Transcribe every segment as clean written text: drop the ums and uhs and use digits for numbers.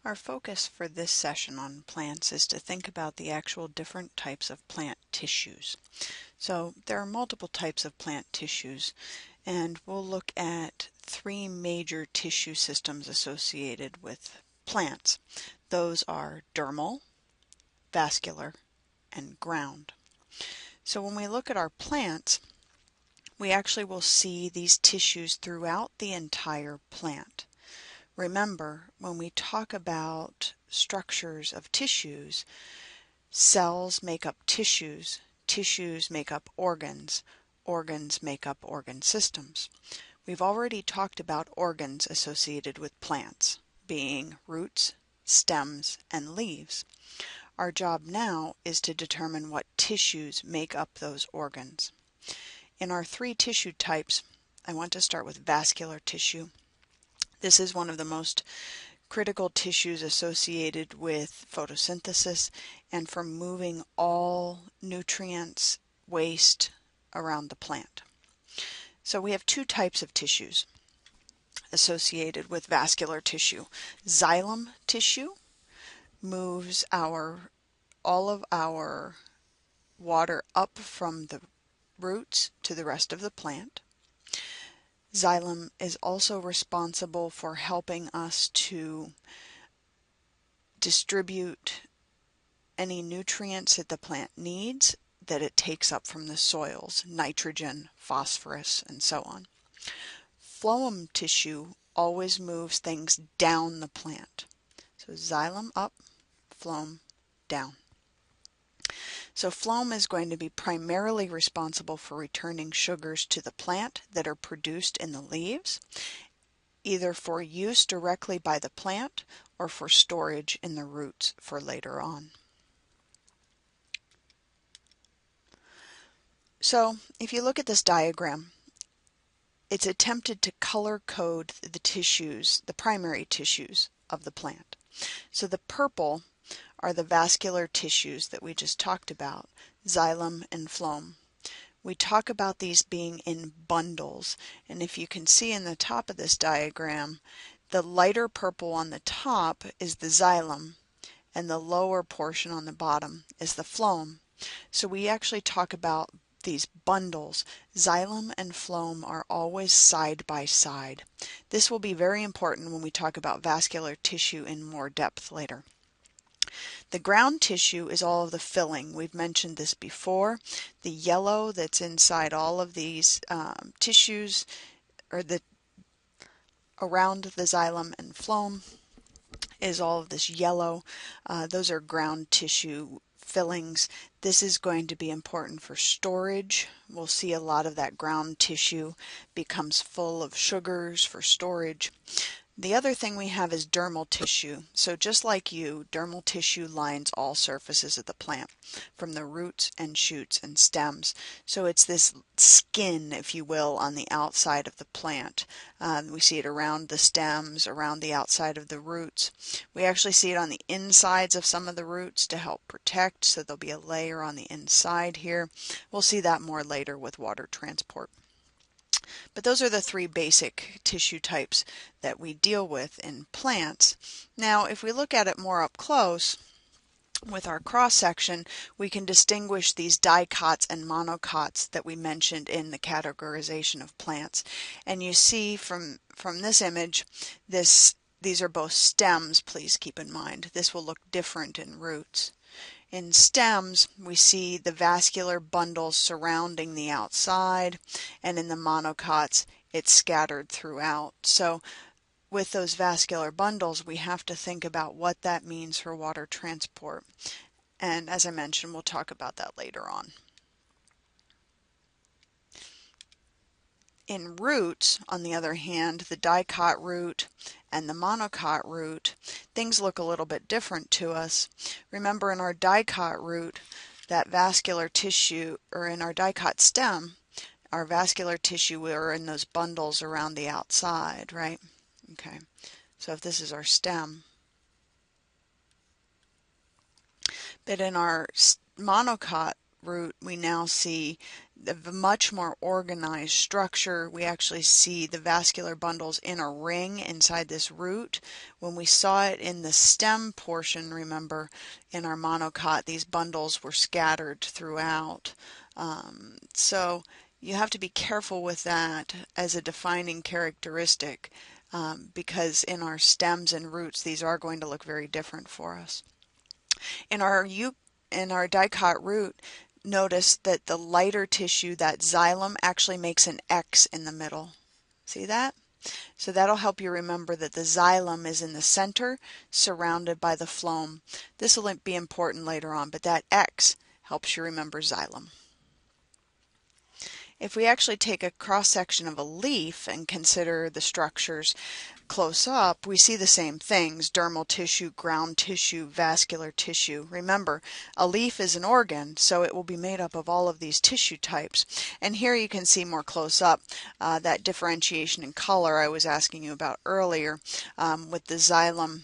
Our focus for this session on plants is to think about the actual different types of plant tissues. So there are multiple types of plant tissues, and we'll look at three major tissue systems associated with plants. Those are dermal, vascular, and ground. So when we look at our plants, we actually will see these tissues throughout the entire plant. Remember, when we talk about structures of tissues, cells make up tissues, tissues make up organs, organs make up organ systems. We've already talked about organs associated with plants, being roots, stems, and leaves. Our job now is to determine what tissues make up those organs. In our three tissue types, I want to start with vascular tissue. This is one of the most critical tissues associated with photosynthesis and for moving all nutrients, waste around the plant. So we have two types of tissues associated with vascular tissue. Xylem tissue moves all of our water up from the roots to the rest of the plant. Xylem is also responsible for helping us to distribute any nutrients that the plant needs that it takes up from the soils, nitrogen, phosphorus, and so on. Phloem tissue always moves things down the plant. So xylem up, phloem down. So phloem is going to be primarily responsible for returning sugars to the plant that are produced in the leaves, either for use directly by the plant or for storage in the roots for later on. So if you look at this diagram, it's attempted to color code the tissues, the primary tissues of the plant. So the purple are the vascular tissues that we just talked about, xylem and phloem. We talk about these being in bundles, and if you can see in the top of this diagram, the lighter purple on the top is the xylem, and the lower portion on the bottom is the phloem. So we actually talk about these bundles. Xylem and phloem are always side by side. This will be very important when we talk about vascular tissue in more depth later. The ground tissue is all of the filling. We've mentioned this before. The yellow that's inside all of these tissues, or around the xylem and phloem, is all of this yellow. Those are ground tissue fillings. This is going to be important for storage. We'll see a lot of that ground tissue becomes full of sugars for storage. The other thing we have is dermal tissue. So just like you, dermal tissue lines all surfaces of the plant, from the roots and shoots and stems. So it's this skin, if you will, on the outside of the plant. We see it around the stems, around the outside of the roots. We actually see it on the insides of some of the roots to help protect, so there'll be a layer on the inside here. We'll see that more later with water transport. But those are the three basic tissue types that we deal with in plants. Now, if we look at it more up close with our cross section, we can distinguish these dicots and monocots that we mentioned in the categorization of plants. And you see from this image, these are both stems, please keep in mind. This will look different in roots. In stems, we see the vascular bundles surrounding the outside, and in the monocots, it's scattered throughout. So with those vascular bundles, we have to think about what that means for water transport. And as I mentioned, we'll talk about that later on. In roots, on the other hand, the dicot root and the monocot root, things look a little bit different to us. Remember, in our dicot root, that vascular tissue, or in our dicot stem, our vascular tissue are in those bundles around the outside, right? Okay, so if this is our stem. But in our monocot root, we now see a much more organized structure. We actually see the vascular bundles in a ring inside this root. When we saw it in the stem portion, remember, in our monocot, these bundles were scattered throughout. So you have to be careful with that as a defining characteristic, because in our stems and roots, these are going to look very different for us. In our dicot root, notice that the lighter tissue, that xylem, actually makes an X in the middle. See that? So that'll help you remember that the xylem is in the center, surrounded by the phloem. This will be important later on, but that X helps you remember xylem. If we actually take a cross-section of a leaf and consider the structures close up, we see the same things: dermal tissue, ground tissue, vascular tissue. Remember, a leaf is an organ, so it will be made up of all of these tissue types. And here you can see more close up that differentiation in color I was asking you about earlier, with the xylem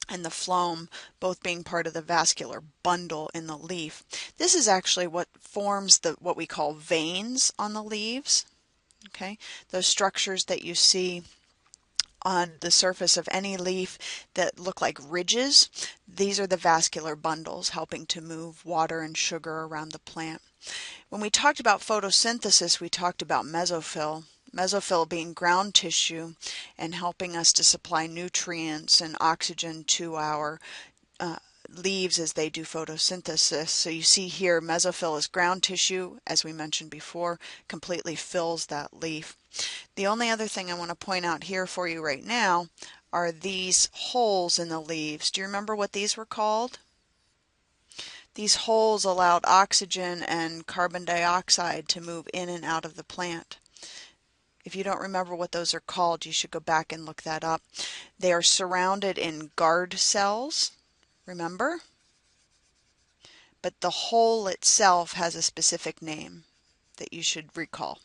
and the phloem both being part of the vascular bundle in the leaf. This is actually what forms what we call veins on the leaves. Okay, those structures that you see on the surface of any leaf that look like ridges, these are the vascular bundles helping to move water and sugar around the plant. When we talked about photosynthesis, we talked about mesophyll. Mesophyll being ground tissue and helping us to supply nutrients and oxygen to our leaves as they do photosynthesis. So you see here, mesophyll is ground tissue, as we mentioned before, completely fills that leaf. The only other thing I want to point out here for you right now are these holes in the leaves. Do you remember what these were called? These holes allowed oxygen and carbon dioxide to move in and out of the plant. If you don't remember what those are called, you should go back and look that up. They are surrounded in guard cells, remember? But the hole itself has a specific name that you should recall.